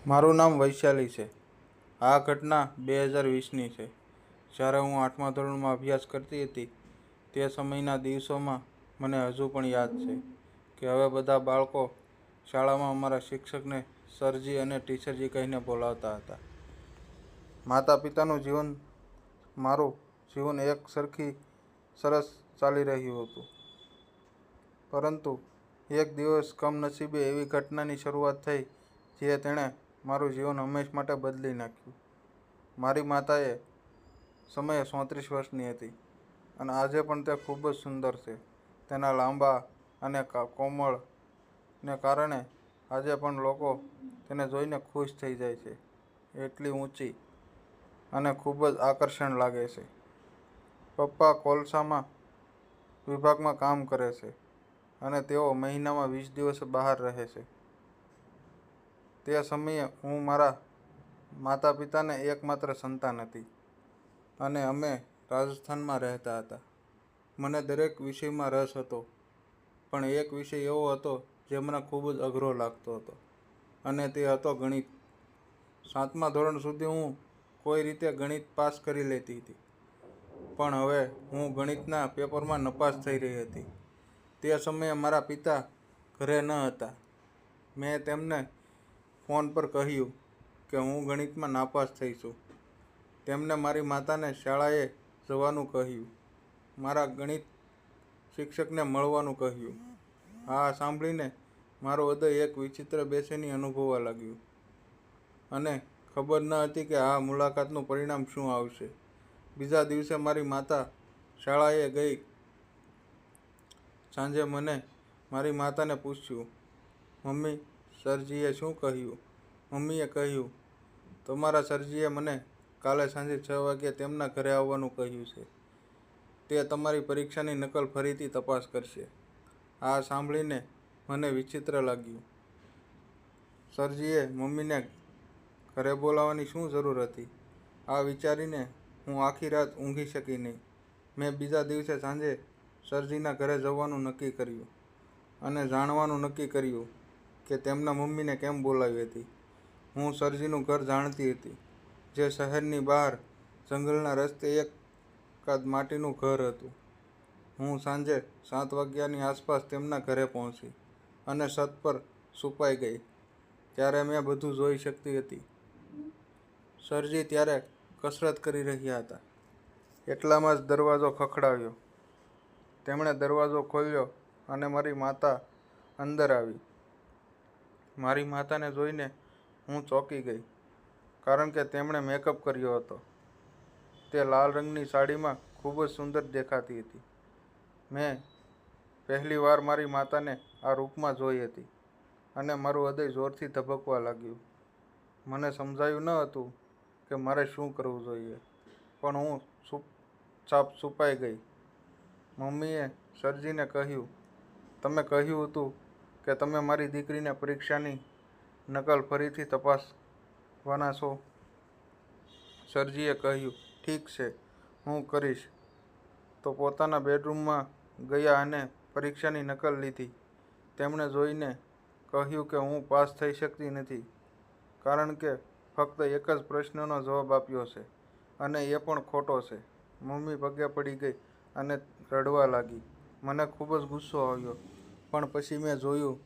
મારું નામ વૈશાલી છે. આ ઘટના 2020ની છે. જ્યારે હું 8મા ધોરણમાં અભ્યાસ કરતી હતી તે સમયના દિવસોમાં મને હજુ પણ યાદ છે કે હવે બધા બાળકો શાળામાં અમારા શિક્ષકને સરજી અને ટીચરજી કહીને બોલાવતા હતા. માતા પિતાનું જીવન, મારું જીવન એક સરખી સરસ ચાલી રહ્યું હતું. પરંતુ એક દિવસ કમનસીબે એવી ઘટનાની શરૂઆત થઈ જે તેણે મારું જીવન હંમેશ માટે બદલી નાખ્યું. મારી માતા એ સમયે 34 વર્ષની હતી અને આજે પણ તે ખૂબ જ સુંદર છે. તેના લાંબા અને કોમળ ને કારણે આજે પણ લોકો તેને જોઈને ખુશ થઈ જાય છે. એટલી ઊંચી અને ખૂબ જ આકર્ષણ લાગે છે. પપ્પા કોલસામાં વિભાગમાં કામ કરે છે અને તેઓ મહિનામાં 20 દિવસ બહાર રહે છે. તે સમયે હું મારા માતા પિતાને એકમાત્ર સંતાન હતી અને અમે રાજસ્થાનમાં રહેતા હતા. મને દરેક વિષયમાં રસ હતો, પણ એક વિષય એવો હતો જે મને ખૂબ જ અઘરો લાગતો હતો અને તે હતો ગણિત. 7મા ધોરણ સુધી હું કોઈ રીતે ગણિત પાસ કરી લેતી હતી, પણ હવે હું ગણિતના પેપરમાં નપાસ થઈ રહી હતી. તે સમયે મારા પિતા ઘરે ન હતા. મેં તેમને ફોન પર કહ્યું કે હું ગણિતમાં નાપાસ થઈ છું. તેમણે મારી માતાને શાળાએ જવાનું કહ્યું, મારા ગણિત શિક્ષકને મળવાનું કહ્યું. આ સાંભળીને મારું હૃદય એક વિચિત્ર બેચેની અનુભવવા લાગ્યું અને ખબર ન હતી કે આ મુલાકાતનું પરિણામ શું આવશે. બીજા દિવસે મારી માતા શાળાએ ગઈ. સાંજે મને મારી માતાને પૂછ્યું, મમ્મી, સરજીએ શું કહ્યું? મમ્મીએ કહ્યું, તમારા સરજીએ મને કાલે સાંજે 6 વાગ્યે તેમના ઘરે આવવાનું કહ્યું છે. તે તમારી પરીક્ષાની નકલ ફરીથી તપાસ કરશે. આ સાંભળીને મને વિચિત્ર લાગ્યું. સરજીએ મમ્મીને ઘરે બોલાવવાની શું જરૂર હતી? આ વિચારીને હું આખી રાત ઊંઘી શકી નહીં. મેં બીજા દિવસે સાંજે સરજીના ઘરે જવાનું નક્કી કર્યું અને જાણવાનું નક્કી કર્યું કે તેમના મમ્મીને કેમ બોલાવી હતી. હું સરજીનું ઘર જાણતી હતી, જે શહેરની બહાર જંગલના રસ્તે એકાદ માટીનું ઘર હતું. હું સાંજે 7 વાગ્યાની આસપાસ તેમના ઘરે પહોંચી અને છત પર છુપાઈ ગઈ. ત્યારે મેં બધું જોઈ શકતી હતી. સરજી ત્યારે કસરત કરી રહ્યા હતા. એટલામાં જ દરવાજો ખખડાવ્યો. તેમણે દરવાજો ખોલ્યો અને મારી માતા અંદર આવી. મારી માતાને જોઈને હું ચોંકી ગઈ, કારણ કે તેમણે મેકઅપ કર્યો હતો. તે લાલ રંગની સાડીમાં ખૂબ જ સુંદર દેખાતી હતી. મેં પહેલી વાર મારી માતાને આ રૂપમાં જોઈ હતી અને મારું હૃદય જોરથી ધબકવા લાગ્યું. મને સમજાયું ન હતું કે મારે શું કરવું જોઈએ, પણ હું ચૂપચાપ છુપાઈ ગઈ. મમ્મીએ સરજીને કહ્યું, તમે કહ્યું હતું કે તમે મારી દીકરીને પરીક્ષાની નકલ ફરીથી તપાસવાના છો. સરજીએ કહ્યું, ઠીક છે, હું કરીશ. તો પોતાના બેડરૂમમાં ગયા અને પરીક્ષાની નકલ લીધી. તેમણે જોઈને કહ્યું કે હું પાસ થઈ શકતી નથી, કારણ કે ફક્ત એક જ પ્રશ્નનો જવાબ આપ્યો છે અને એ પણ ખોટો છે. મમ્મી પગે પડી ગઈ અને રડવા લાગી. મને ખૂબ જ ગુસ્સો આવ્યો, પણ પછી મેં જોયું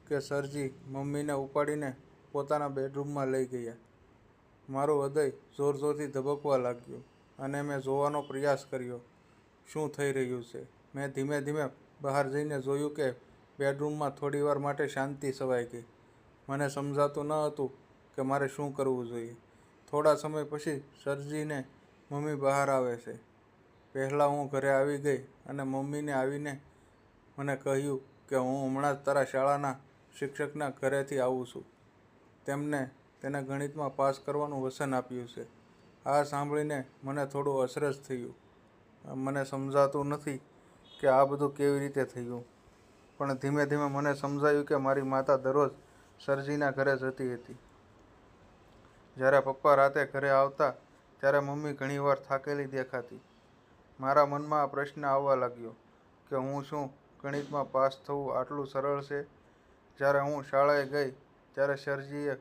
કે સરજી મમ્મીને ઉપાડીને પોતાના બેડરૂમમાં લઈ ગયા. મારું હૃદય જોર-જોરથી ધબકવા લાગ્યું અને મેં જોવાનો પ્રયાસ કર્યો શું થઈ રહ્યું છે. મેં ધીમે ધીમે બહાર જઈને જોયું કે બેડરૂમમાં થોડીવાર માટે શાંતિ છવાઈ ગઈ. મને સમજાતું ન હતું કે મારે શું કરવું જોઈએ. થોડા સમય પછી સરજીને મમ્મી બહાર આવે છે. પહેલાં હું ઘરે આવી ગઈ અને મમ્મીને આવીને મને કહ્યું કે હું હમણાં જ તારા શાળાના શિક્ષકના ઘરેથી આવું છું. તેમને તેને ગણિતમાં પાસ કરવાનું વચન આપ્યું છે. આ સાંભળીને મને થોડું અસરજ થયું. મને સમજાતું નથી કે આ બધું કેવી રીતે થયું, પણ ધીમે ધીમે મને સમજાયું કે મારી માતા દરરોજ સરજીના ઘરે જતી હતી. જ્યારે પપ્પા રાતે ઘરે આવતા ત્યારે મમ્મી ઘણીવાર થાકેલી દેખાતી. મારા મનમાં આ પ્રશ્ન આવવા લાગ્યો કે શું ગણિતમાં પાસ થવું આટલું સરળ છે? જ્યારે હું શાળાએ ગઈ ત્યારે સરજીએ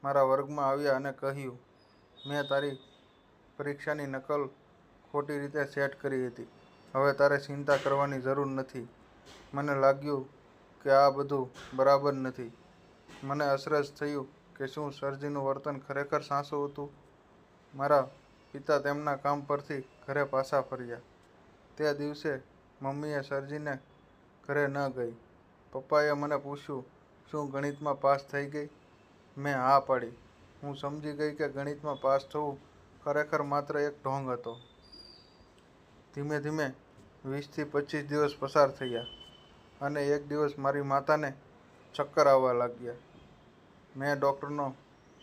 મારા વર્ગમાં આવ્યા અને કહ્યું, મેં તારી પરીક્ષાની નકલ ખોટી રીતે સેટ કરી હતી. હવે તારે ચિંતા કરવાની જરૂર નથી. મને લાગ્યું કે આ બધું બરાબર નથી. મને અચરજ થયું કે શું સરજીનું વર્તન ખરેખર સાચું હતું. મારા પિતા તેમના કામ પરથી ઘરે પાછા ફર્યા. તે દિવસે મમ્મીએ સરજીને ઘરે ન ગઈ. પપ્પાએ મને પૂછ્યું, શું ગણિતમાં પાસ થઈ ગઈ? મેં હા પાડી. હું સમજી ગઈ કે ગણિતમાં પાસ થવું ખરેખર માત્ર એક ઢોંગ હતો. ધીમે ધીમે 20 થી 25 દિવસ પસાર થયા અને એક દિવસ મારી માતાને ચક્કર આવવા લાગ્યા. મેં ડૉક્ટરનો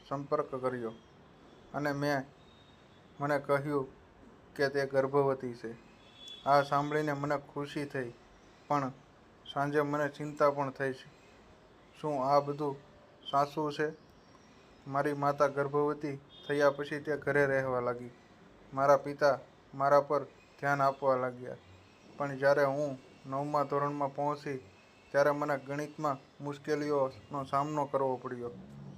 સંપર્ક કર્યો અને મને કહ્યું કે તે ગર્ભવતી છે. આ સાંભળીને મને ખુશી થઈ, પણ સાંજે મને ચિંતા પણ થઈ. શું આ બધું સાચું છે? મારી માતા ગર્ભવતી થયા પછી તે ઘરે રહેવા લાગી. મારા પિતા મારા પર ધ્યાન આપવા લાગ્યા. પણ જ્યારે હું 9મા ધોરણમાં પહોંચી ત્યારે મને ગણિતમાં મુશ્કેલીઓનો સામનો કરવો પડ્યો.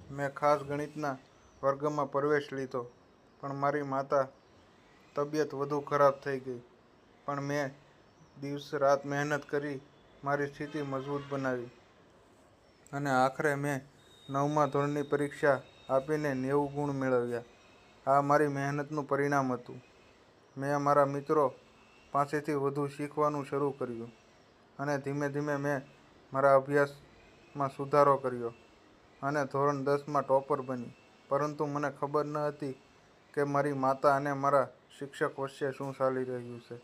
મેં ખાસ ગણિતના વર્ગમાં પ્રવેશ લીધો, પણ મારી માતા તબિયત વધુ ખરાબ થઈ ગઈ. પણ મેં દિવસ રાત મહેનત કરી મારી સ્થિતિ મજબૂત બનાવી અને આખરે મેં 9મા ધોરણની પરીક્ષા આપીને 90 ગુણ મેળવ્યા. આ મારી મહેનતનું પરિણામ હતું. મેં મારા મિત્રો પાસેથી વધુ શીખવાનું શરૂ કર્યું અને ધીમે ધીમે મેં મારા અભ્યાસમાં સુધારો કર્યો અને ધોરણ 10માં ટોપર બની. પરંતુ મને ખબર ન હતી કે મારી માતા અને મારા શિક્ષક વચ્ચે શું ચાલી રહ્યું છે.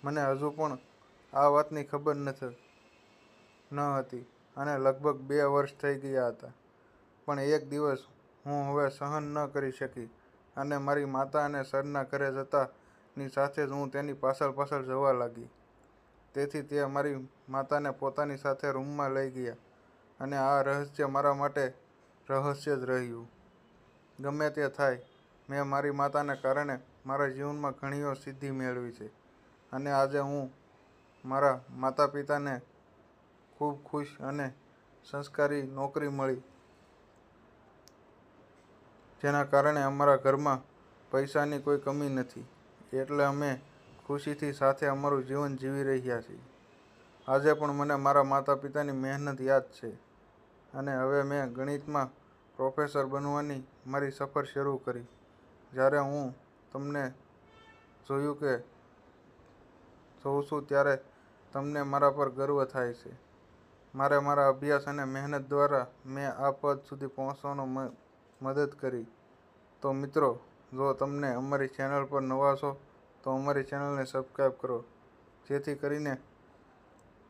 મને હજુ પણ આ વાતની ખબર ન હતી અને લગભગ 2 વર્ષ થઈ ગયા હતા. પણ એક દિવસ હું હવે સહન ન કરી શકી અને મારી માતા અને સરના ઘરે જતાની સાથે જ હું તેની પાછળ જવા લાગી. તેથી તે મારી માતાને પોતાની સાથે રૂમમાં લઈ ગયા અને આ રહસ્ય મારા માટે રહસ્ય જ રહ્યું. ગમે તે થાય, મેં મારી માતાને કારણે મારા જીવનમાં ઘણી સિદ્ધિ મેળવી છે અને આજે હું મારા માતા પિતાને ખૂબ ખુશ અને સંસ્કારી નોકરી મળી, જેના કારણે અમારા ઘરમાં પૈસાની કોઈ કમી નથી. એટલે અમે ખુશીથી સાથે અમારું જીવન જીવી રહ્યા છીએ. આજે પણ મને મારા માતા પિતાની મહેનત યાદ છે અને હવે મેં ગણિતમાં પ્રોફેસર બનવાની મારી સફર શરૂ કરી. જ્યારે હું તમને જોઉં છું ત્યારે તમને મારા પર ગર્વ થાય છે. મારા અભ્યાસ અને મહેનત દ્વારા મેં આ પદ સુધી પહોંચવામાં મદદ કરી. તો મિત્રો, જો તમે અમારી ચેનલ પર નવા છો તો અમારી ચેનલને સબસ્ક્રાઈબ કરો, જેથી કરીને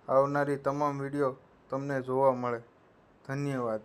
આવનારી તમામ વિડીયો તમને જોવા મળે. ધન્યવાદ.